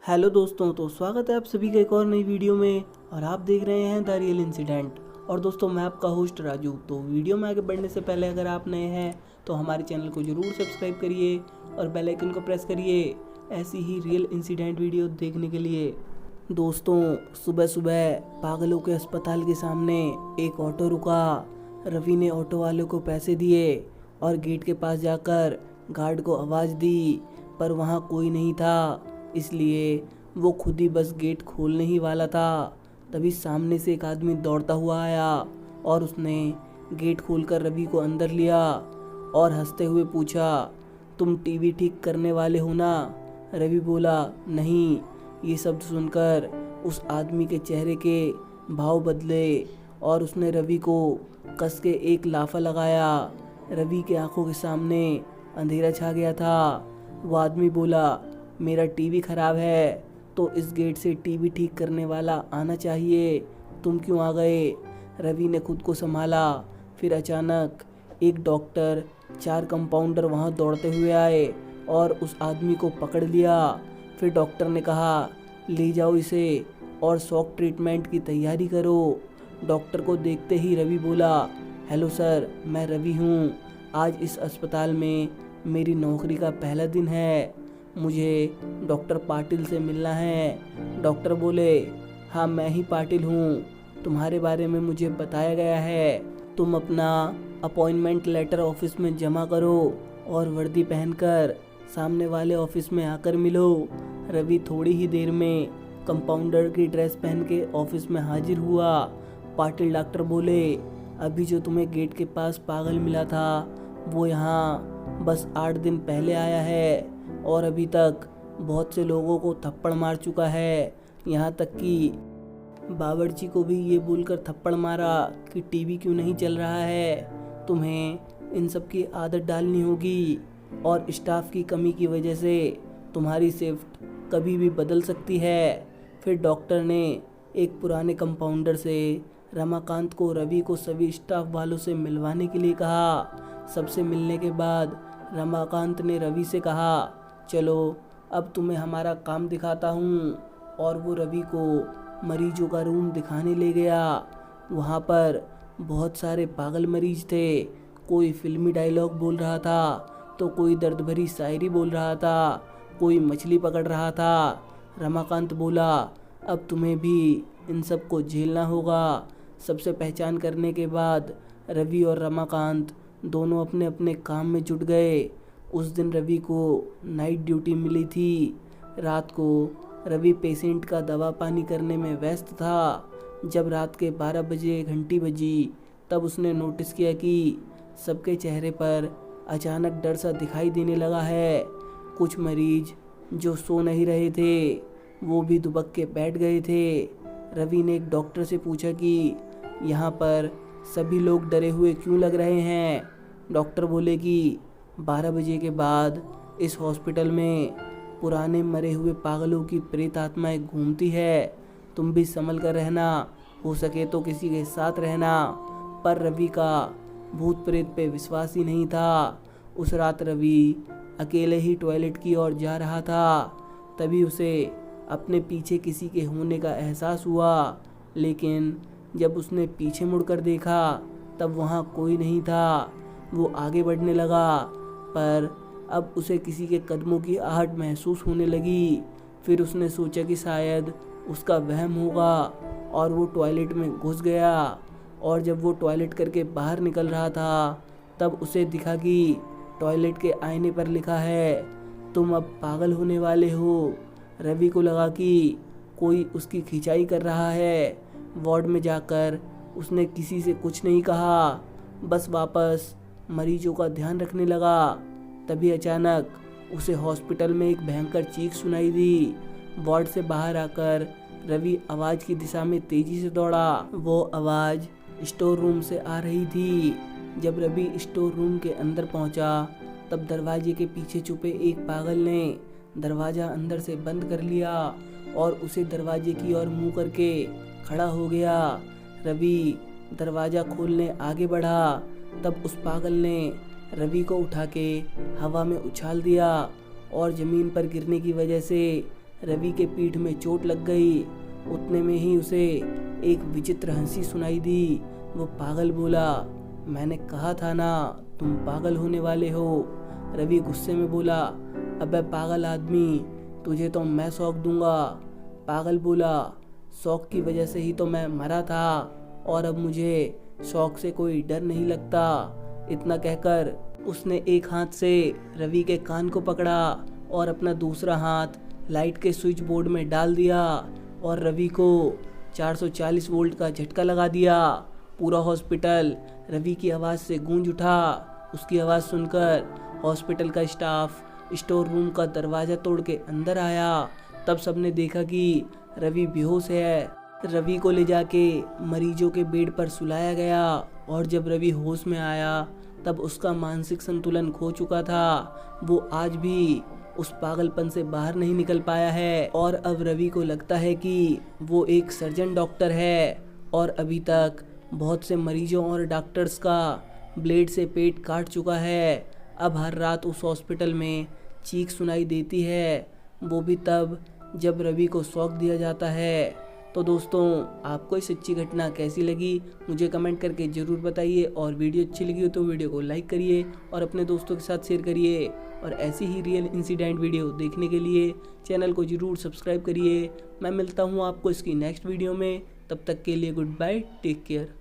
Hello दोस्तों, तो स्वागत है आप सभी का एक और नई वीडियो में। और आप देख रहे हैं द रियल इंसिडेंट। और दोस्तों, मैं आपका होस्ट राजू। तो वीडियो में आगे बढ़ने से पहले अगर आप नए हैं तो हमारे चैनल को ज़रूर सब्सक्राइब करिए और बेल आइकन को प्रेस करिए ऐसी ही रियल इंसिडेंट वीडियो देखने के लिए। दोस्तों, सुबह सुबह पागलों के अस्पताल के सामने एक ऑटो रुका। रवि ने ऑटो वाले को पैसे दिए और गेट के पास जाकर गार्ड को आवाज़ दी, पर वहाँ कोई नहीं था, इसलिए वो खुद ही बस गेट खोलने ही वाला था। तभी सामने से एक आदमी दौड़ता हुआ आया और उसने गेट खोलकर रवि को अंदर लिया और हंसते हुए पूछा, तुम टीवी ठीक करने वाले हो ना? रवि बोला, नहीं। ये शब्द सुनकर उस आदमी के चेहरे के भाव बदले और उसने रवि को कस के एक लाफा लगाया। रवि के आंखों के सामने अंधेरा छा गया था। वो आदमी बोला, मेरा टीवी ख़राब है तो इस गेट से टीवी ठीक करने वाला आना चाहिए, तुम क्यों आ गए? रवि ने खुद को संभाला। फिर अचानक एक डॉक्टर, 4 कंपाउंडर वहां दौड़ते हुए आए और उस आदमी को पकड़ लिया। फिर डॉक्टर ने कहा, ले जाओ इसे और शॉक ट्रीटमेंट की तैयारी करो। डॉक्टर को देखते ही रवि बोला, हेलो सर, मैं रवि हूँ। आज इस अस्पताल में मेरी नौकरी का पहला दिन है। मुझे डॉक्टर पाटिल से मिलना है। डॉक्टर बोले, हाँ मैं ही पाटिल हूँ। तुम्हारे बारे में मुझे बताया गया है। तुम अपना अपॉइंटमेंट लेटर ऑफिस में जमा करो और वर्दी पहनकर सामने वाले ऑफिस में आकर मिलो। रवि थोड़ी ही देर में कंपाउंडर की ड्रेस पहन के ऑफिस में हाजिर हुआ। पाटिल डॉक्टर बोले, अभी जो तुम्हें गेट के पास पागल मिला था वो यहाँ बस 8 दिन पहले आया है और अभी तक बहुत से लोगों को थप्पड़ मार चुका है। यहाँ तक कि बावर्ची को भी ये बोलकर थप्पड़ मारा कि टीवी क्यों नहीं चल रहा है। तुम्हें इन सब की आदत डालनी होगी और स्टाफ की कमी की वजह से तुम्हारी शिफ्ट कभी भी बदल सकती है। फिर डॉक्टर ने एक पुराने कंपाउंडर से रमाकांत को रवि को सभी स्टाफ वालों से मिलवाने के लिए कहा। सबसे मिलने के बाद रमाकांत ने रवि से कहा, चलो अब तुम्हें हमारा काम दिखाता हूँ। और वो रवि को मरीजों का रूम दिखाने ले गया। वहाँ पर बहुत सारे पागल मरीज थे। कोई फिल्मी डायलॉग बोल रहा था तो कोई दर्द भरी शायरी बोल रहा था, कोई मछली पकड़ रहा था। रमाकांत बोला, अब तुम्हें भी इन सब को झेलना होगा। सबसे पहचान करने के बाद रवि और रमाकांत दोनों अपने अपने काम में जुट गए। उस दिन रवि को नाइट ड्यूटी मिली थी। रात को रवि पेशेंट का दवा पानी करने में व्यस्त था। जब रात के 12 बजे घंटी बजी तब उसने नोटिस किया कि सबके चेहरे पर अचानक डर सा दिखाई देने लगा है। कुछ मरीज जो सो नहीं रहे थे वो भी दुबक के बैठ गए थे। रवि ने एक डॉक्टर से पूछा कि यहाँ पर सभी लोग डरे हुए क्यों लग रहे हैं? डॉक्टर बोले कि 12 बजे के बाद इस हॉस्पिटल में पुराने मरे हुए पागलों की प्रेत आत्माएं घूमती है। तुम भी संभल कर रहना, हो सके तो किसी के साथ रहना। पर रवि का भूत प्रेत पे विश्वास ही नहीं था। उस रात रवि अकेले ही टॉयलेट की ओर जा रहा था। तभी उसे अपने पीछे किसी के होने का एहसास हुआ, लेकिन जब उसने पीछे मुड़कर देखा तब वहाँ कोई नहीं था। वो आगे बढ़ने लगा पर अब उसे किसी के कदमों की आहट महसूस होने लगी। फिर उसने सोचा कि शायद उसका वहम होगा और वो टॉयलेट में घुस गया। और जब वो टॉयलेट करके बाहर निकल रहा था तब उसे दिखा कि टॉयलेट के आईने पर लिखा है, तुम अब पागल होने वाले हो। रवि को लगा कि कोई उसकी खिंचाई कर रहा है। वार्ड में जाकर उसने किसी से कुछ नहीं कहा, बस वापस मरीजों का ध्यान रखने लगा। तभी अचानक उसे हॉस्पिटल में एक भयंकर चीख सुनाई दी। वार्ड से बाहर आकर रवि आवाज़ की दिशा में तेजी से दौड़ा। वो आवाज़ स्टोर रूम से आ रही थी। जब रवि स्टोर रूम के अंदर पहुंचा तब दरवाजे के पीछे छुपे एक पागल ने दरवाज़ा अंदर से बंद कर लिया और उसे दरवाजे की ओर मुँह करके खड़ा हो गया। रवि दरवाज़ा खोलने आगे बढ़ा तब उस पागल ने रवि को उठा के हवा में उछाल दिया और ज़मीन पर गिरने की वजह से रवि के पीठ में चोट लग गई। उतने में ही उसे एक विचित्र हंसी सुनाई दी। वो पागल बोला, मैंने कहा था ना तुम पागल होने वाले हो। रवि गुस्से में बोला, अबे पागल आदमी, तुझे तो मैं शौक दूंगा। पागल बोला, शौक की वजह से ही तो मैं मरा था और अब मुझे शौक से कोई डर नहीं लगता। इतना कहकर उसने एक हाथ से रवि के कान को पकड़ा और अपना दूसरा हाथ लाइट के स्विच बोर्ड में डाल दिया और रवि को 440 वोल्ट का झटका लगा दिया। पूरा हॉस्पिटल रवि की आवाज़ से गूंज उठा। उसकी आवाज़ सुनकर हॉस्पिटल का स्टाफ स्टोर रूम का दरवाज़ा तोड़ के अंदर आया। तब सबने देखा कि रवि बेहोश है। रवि को ले जाके मरीजों के बेड पर सुलाया गया और जब रवि होश में आया तब उसका मानसिक संतुलन खो चुका था। वो आज भी उस पागलपन से बाहर नहीं निकल पाया है और अब रवि को लगता है कि वो एक सर्जन डॉक्टर है और अभी तक बहुत से मरीजों और डॉक्टर्स का ब्लेड से पेट काट चुका है। अब हर रात उस हॉस्पिटल में चीख सुनाई देती है, वो भी तब जब रवि को शॉक दिया जाता है। तो दोस्तों, आपको ये सच्ची घटना कैसी लगी मुझे कमेंट करके ज़रूर बताइए और वीडियो अच्छी लगी हो तो वीडियो को लाइक करिए और अपने दोस्तों के साथ शेयर करिए और ऐसी ही रियल इंसिडेंट वीडियो देखने के लिए चैनल को ज़रूर सब्सक्राइब करिए। मैं मिलता हूँ आपको इसकी नेक्स्ट वीडियो में, तब तक के लिए गुड बाय, टेक केयर।